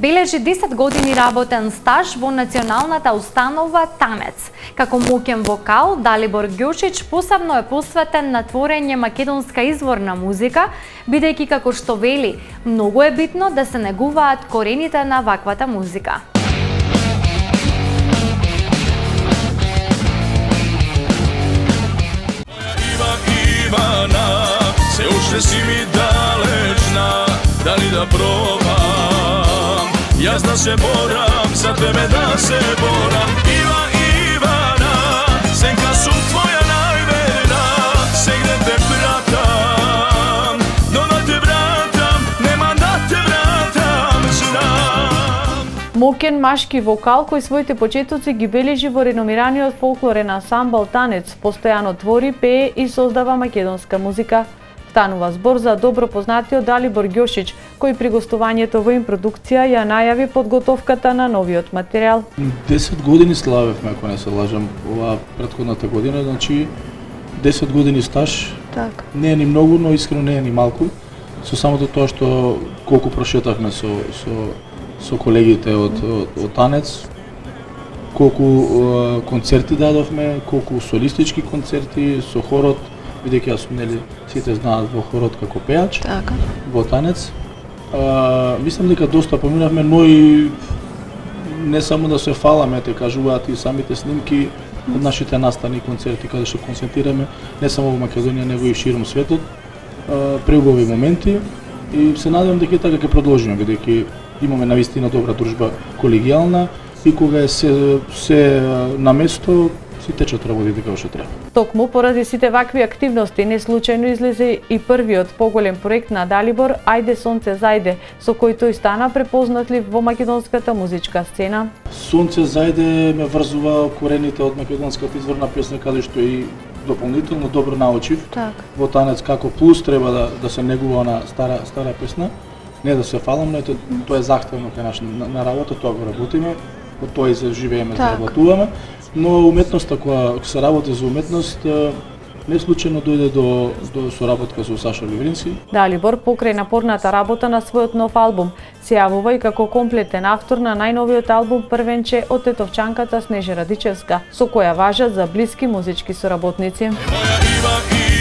Бележи 10 години работен стаж во националната установа Танец. Како моќен вокал, Далибор Ѓошич посебно е посветен на творење македонска изворна музика, бидејќи како што вели, многу е битно да се негуваат корените на ваквата музика. Ивана, се уште си ми далечна, дали да пробам? Јас да се борам, за тебе да се борам. Ивана, сенка сум твоја најверна, сегде те пратам, но да те вратам, нема да те вратам, знам. Моќен машки вокал кој своите почетоци ги бележи во реномираниот фолклорен ансамбл Танец, постојано твори, пее и создава македонска музика. Станува збор за добро познатиот Далибор Ѓошич, кој при гостувањето во импродукција ја најави подготовката на новиот материјал. 10 години славевме, ако не се лажам, оваа претходната година, значи 10 години стаж. Так. Не е ни многу, но искрено не е ни малку. Со самото тоа што колку прошетавме со колегите од Танец, колку концерти дадовме, колку солистички концерти со хорот, бидејќи јас сум, нели, сите знаат во хорот како пеач, Така. во Танец. Мислам дека доста поминавме, но и не само да се фаламе, те кажуваат и самите снимки од нашите настани концерти, каде што концертираме, не само во Македонија, него и широм светот, преубави моменти и се надевам дека така ќе продолжиме, бидејќи имаме навистина добра дружба, колегијална и кога е се на место, си течат работите како што треба. Токму поради сите вакви активности, не случајно излезе и првиот поголем проект на Далибор Ајде сонце зајде, со кој тој стана препознатлив во македонската музичка сцена. Сонце зајде ме врзува корените од македонската изворна песна, каде што и дополнително добро научив. Так. Во Танец како плюс треба да се негува на стара песна, не да се фалам, но тоа е захтевно кај наш на работа, тоа го работиме, по тоа и се живееме, заработуваме. Но уметноста, кога се работи за уметност, не случајно дојде до соработка со Саша Ливрински. Далибор покрај напорната работа на својот нов албум се јавува и како комплетен автор на најновиот албум Првенче од тетовчанката Снежа Радичевска, со која важат за блиски музички соработници. Моја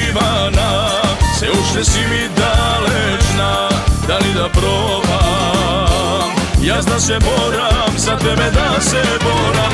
Ивана, се уште си ми далечна, дали да пробам? Јас да се борам, за тебе да се борам.